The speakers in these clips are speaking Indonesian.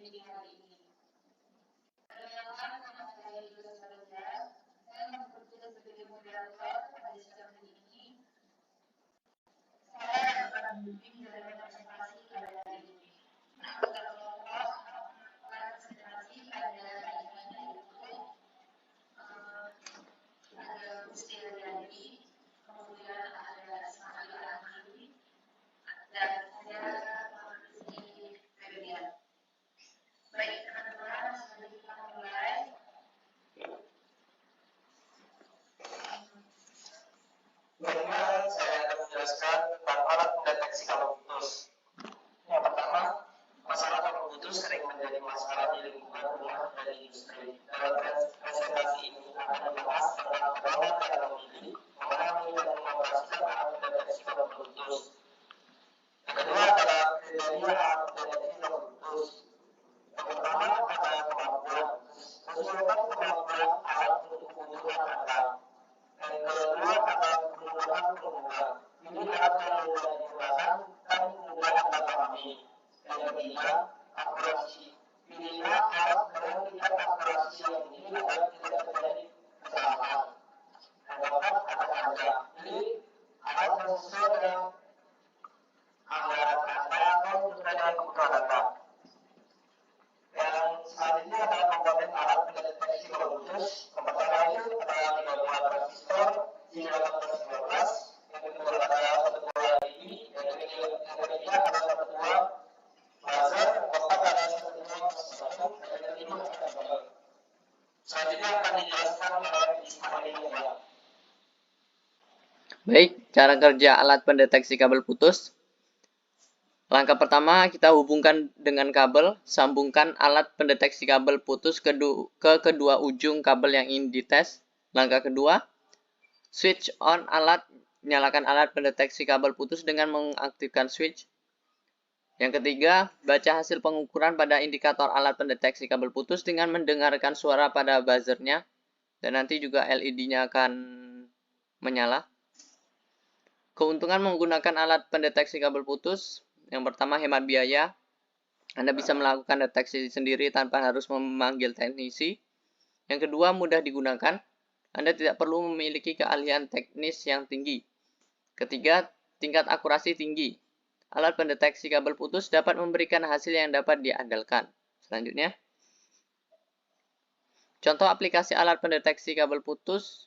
meeting hari ini. Perkenalkan, nama saya Yudha Saroja. Saya bertugas sebagai moderator pada sidang ini. Saya akan membimbing dalam presentasi pada hari ini. Anggota kelompok presentasi pada hari ini yaitu ada Gusti Haryadi, kemudian ada Ismail Ahmadi, dan ada Gusti Febrian. Baik, teman-teman, sebelum kita mulai, Bagaimana saya akan menjelaskan tentang alat pendeteksi kabel putus. Yang pertama, masalah kabel putus sering menjadi masalah di lingkungan rumah dan industri. Dalam presentasi ini akan dibahas tentang berbagai teknologi memahami dan mengoperasikan alat pendeteksi kabel putus. Yang kedua adalah kriteria alat pendeteksi kabel putus. Yang pertama adalah kemampuan. Sesuaikan kemampuan alat untuk kebutuhan Anda. Yang kedua adalah kemudahan penggunaan. Pilih alat yang mudah digunakan dan mudah Anda pahami. Yang ketiga, akurasi. Pilihlah alat dengan tingkat akurasi yang tinggi agar tidak terjadi kesalahan. Yang keempat ada harga. Pilih alat yang sesuai dengan anggaran Anda atau dengan kebutuhan Anda. Yang selanjutnya adalah komponen alat pendeteksi kabel putus. Yang pertama itu adalah 3 buah transistor J1812. Yang kedua adalah 1 buah LED. Yang ketiga adalah 1 buah laser. Yang keempat adalah 1 buah oscillator. Dan yang kelima adalah kabel. Selanjutnya akan dijelaskan oleh Ismail. Baik, cara kerja alat pendeteksi kabel putus. Langkah pertama, kita hubungkan dengan kabel, sambungkan alat pendeteksi kabel putus ke kedua ujung kabel yang ingin dites. Langkah kedua, switch on alat, nyalakan alat pendeteksi kabel putus dengan mengaktifkan switch. Yang ketiga, baca hasil pengukuran pada indikator alat pendeteksi kabel putus dengan mendengarkan suara pada buzzernya, dan nanti juga LED-nya akan menyala. Keuntungan menggunakan alat pendeteksi kabel putus. Yang pertama, hemat biaya. Anda bisa melakukan deteksi sendiri tanpa harus memanggil teknisi. Yang kedua, mudah digunakan. Anda tidak perlu memiliki keahlian teknis yang tinggi. Ketiga, tingkat akurasi tinggi. Alat pendeteksi kabel putus dapat memberikan hasil yang dapat diandalkan. Selanjutnya, contoh aplikasi alat pendeteksi kabel putus.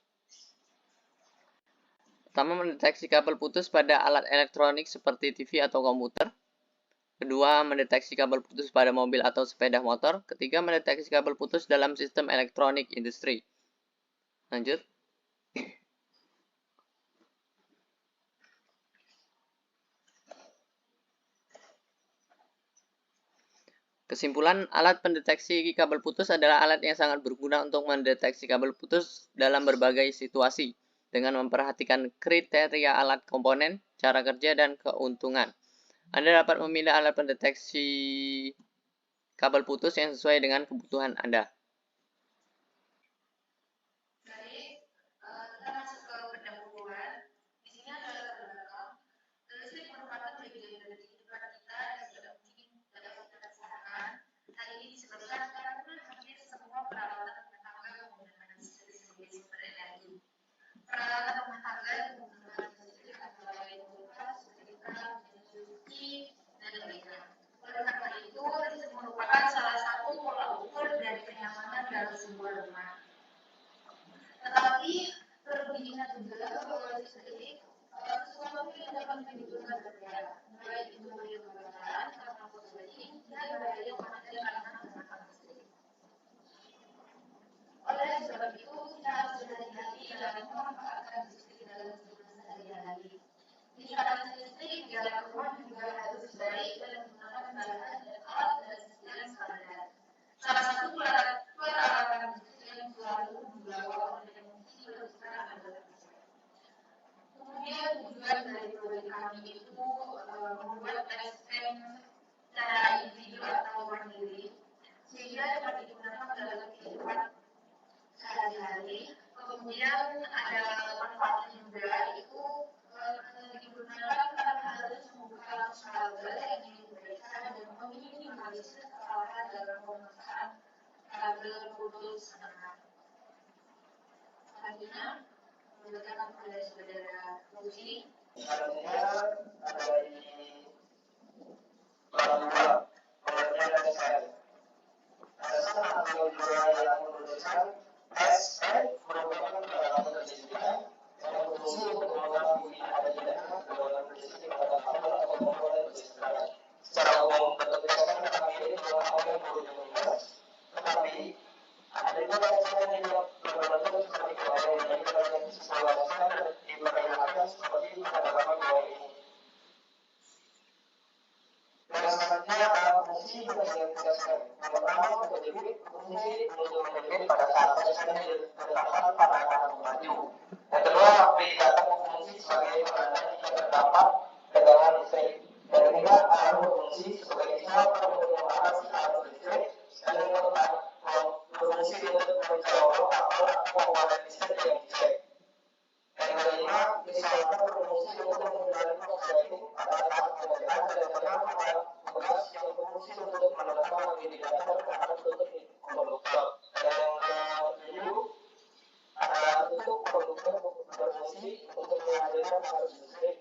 Pertama, mendeteksi kabel putus pada alat elektronik seperti TV atau komputer. Kedua, mendeteksi kabel putus pada mobil atau sepeda motor. Ketiga, mendeteksi kabel putus dalam sistem elektronik industri. Lanjut. Kesimpulan, alat pendeteksi kabel putus adalah alat yang sangat berguna untuk mendeteksi kabel putus dalam berbagai situasi, dengan memperhatikan kriteria alat komponen, cara kerja, dan keuntungan. Anda dapat memilih alat pendeteksi kabel putus yang sesuai dengan kebutuhan Anda. baik, kita masuk ke pendahuluan. Di sini adalah terbelakang. Listrik merupakan bagian dari kehidupan kita dan tidak mungkin dapat kita pisahkan. Hal ini disebabkan karena hampir semua peralatan rumah tangga menggunakan listrik sebagai sumber energi. Peralatan rumah tangga yang menggunakan listrik antara lain kulkas, setrika, mesin cuci, dan lainnya. Oleh karena itu, listrik merupakan salah satu tolak ukur dari kenyamanan dalam sebuah rumah. Tetapi perlu diingat juga bahwa listrik sesuatu yang dapat menimbulkan bahaya, baik itu dari kebakaran karena korsleting dan bahaya mati karena menggunakan listrik. Oleh sebab itu, kita harus berhati-hati dalam memanfaatkan kabel putus. Selanjutnya, menggunakan kabel saudara fungsi. Selanjutnya ada di bab 2, pengertian dari sel. Alasan atau jurnal yang menuliskan SN merupakan peralatan kedisiplinan yang berfungsi untuk mengetahui ada tidaknya hubungan kedisiplinan pada kabel atau komponen kedisiplinan. Secara umum, bentuk SN kami ini adalah kabel berujung minus, tetapi ada juga SN yang tidak berbentuk seperti kabel yang menjadi sebuah SN diperlihatkan seperti pada gambar bawah ini. Dan selanjutnya adalah fungsi bagian SN. Yang pertama, menjepit fungsi untuk menjepit pada saat SN diletakkan pada arah maju. Yang kedua, membedakan fungsi sebagai penanda jika terdapat tegangan listrik. Dan ketiga, akan berfungsi sebagai isyarat untuk mengatasi arus listrik. Dan yang keempat, berfungsi untuk mencoba kabel atau komponen listrik yang dicek. Dan yang kelima, misalkan berfungsi untuk menghindari korsleting pada saat pengetekan dan yang pada tugas yang berfungsi untuk menekan indikator terhadap tutup konduktor. Dan yang ketujuh, adalah tutup konduktor berfungsi untuk mengalirkan arus listrik.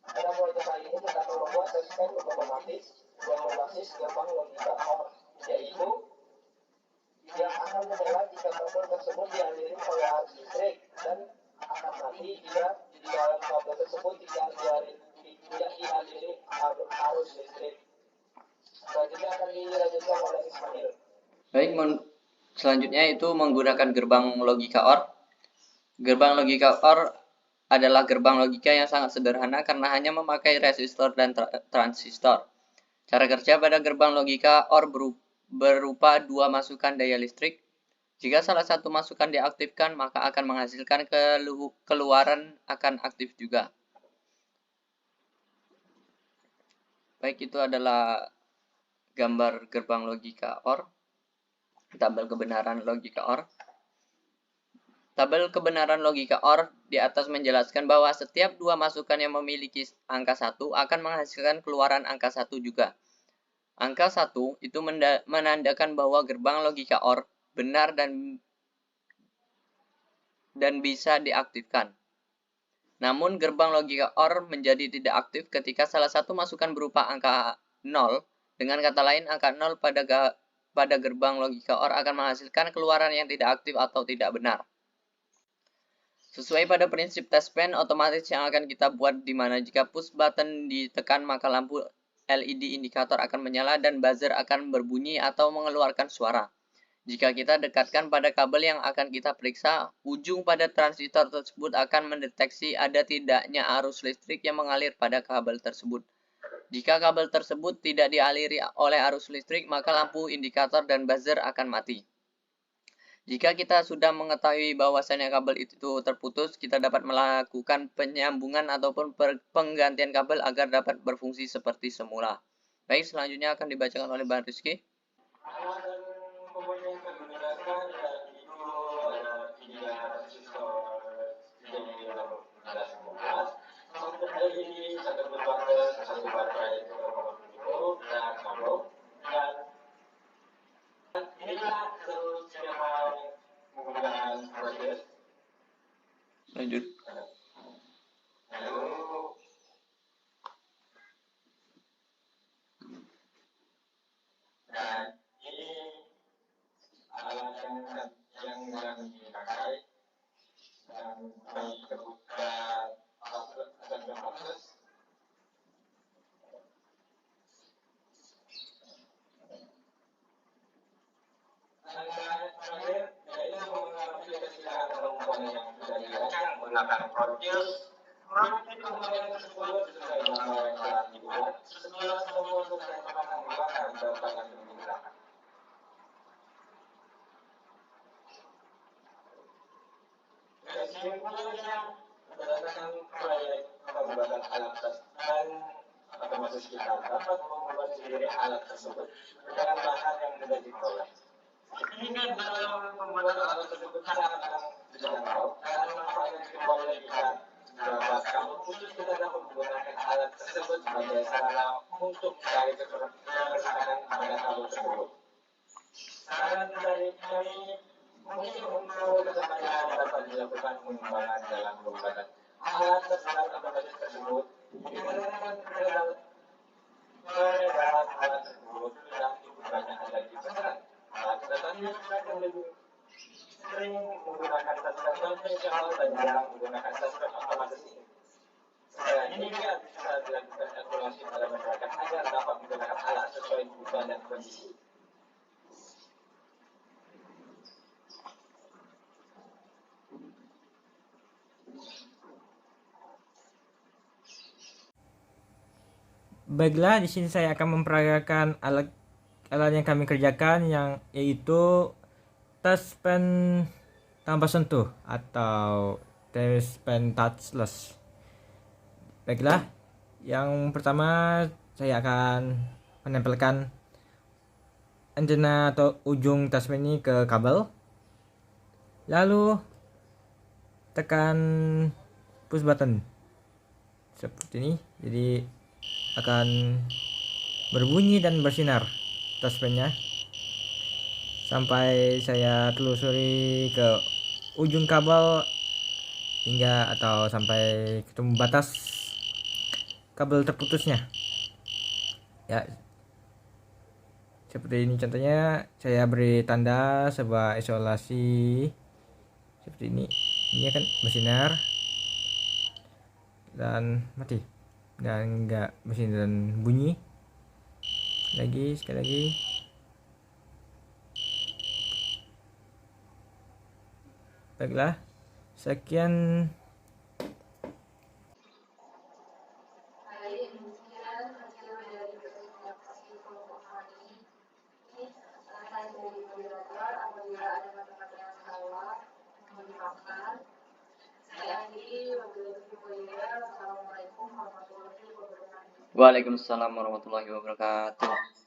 Pada mulai kali ini kita akan membuat sistem otomatis yang berbasis gerbang logikator, yaitu yang akan menyala jika kabel tersebut dialiri oleh arus listrik dan akan mati jika di dalam kabel tersebut tidak dialiri arus listrik. Selanjutnya akan dilanjutkan oleh Ismail. Baik, selanjutnya itu menggunakan gerbang logika OR. Gerbang logika OR adalah gerbang logika yang sangat sederhana karena hanya memakai resistor dan transistor. Cara kerja pada gerbang logika OR berupa dua masukan daya listrik. Jika salah satu masukan diaktifkan, maka akan menghasilkan keluaran akan aktif juga. Baik, itu adalah gambar gerbang logika OR. Tabel kebenaran logika OR. Tabel kebenaran logika OR di atas menjelaskan bahwa setiap dua masukan yang memiliki angka 1 akan menghasilkan keluaran angka 1 juga. Angka 1 itu menandakan bahwa gerbang logika OR benar dan bisa diaktifkan. Namun gerbang logika OR menjadi tidak aktif ketika salah satu masukan berupa angka 0. Dengan kata lain, angka 0 pada gerbang logika OR akan menghasilkan keluaran yang tidak aktif atau tidak benar. Sesuai pada prinsip test pen otomatis yang akan kita buat di mana jika push button ditekan maka lampu LED indikator akan menyala dan buzzer akan berbunyi atau mengeluarkan suara. Jika kita dekatkan pada kabel yang akan kita periksa, ujung pada transistor tersebut akan mendeteksi ada tidaknya arus listrik yang mengalir pada kabel tersebut. Jika kabel tersebut tidak dialiri oleh arus listrik, maka lampu indikator dan buzzer akan mati. Jika kita sudah mengetahui bahwasannya kabel itu terputus, kita dapat melakukan penyambungan ataupun penggantian kabel agar dapat berfungsi seperti semula. Baik, selanjutnya akan dibacakan oleh Bang Rizky. Lanjut. Dan ini alat yang dipakai dan terbuka dan proses. Terakhir, yaitu mengaplikasikan komponen yang sudah dirancang menggunakan Proteus. Proteus komponen tersebut sesuai dengan yang telah dibuat. Setelah semua selesai akan menggunakan bahan menggunakan. Kesimpulannya, berdasarkan proyek pembuatan alat dan otomatis kita dapat membuat sendiri alat tersebut dengan bahan yang sudah diperoleh. Sehingga dalam pembuatan alat tersebut sangat dijangkau dan manfaatnya boleh kita dapatkan. Khusus kita dapat menggunakan alat tersebut sebagai sarana untuk mencari keberpihakan pada kabel tersebut. Saran dari kami mungkin untuk kedepannya dapat dilakukan pengembangan dalam pembuatan alat terhadap aplikasi tersebut. Dikarenakan peredaran alat tersebut sudah cukup banyak ada di pasaran. Tetapi masyarakat lebih sering menggunakan sistem konvensional dan jarang menggunakan sistem otomatis ini. Ini juga bisa dilakukan evaluasi pada masyarakat agar dapat menggunakan alat sesuai kebutuhan dan kondisi. Baiklah, di sini saya akan memperagakan alat yang kami kerjakan, yang yaitu tes pen tanpa sentuh atau tes pen touchless. Baiklah, yang pertama saya akan menempelkan antena atau ujung touchpen ini ke kabel, lalu tekan push button seperti ini, jadi akan berbunyi dan bersinar touchpennya sampai saya telusuri ke ujung kabel hingga atau sampai ketemu batas kabel terputusnya ya. Seperti ini contohnya, saya beri tanda sebuah isolasi seperti ini akan bersinar dan mati dan enggak mesin dan bunyi lagi. Sekali lagi, baiklah, sekian. Baik, demikian hasil dari presentasi kelompok kami. Ini selesai dari belajar. Apabila ada kata-kata yang salah, mohon dimaafkan. Saya akhiri. Wassalamualaikum warahmatullahi wabarakatuh. Waalaikumsalam warahmatullahi wabarakatuh.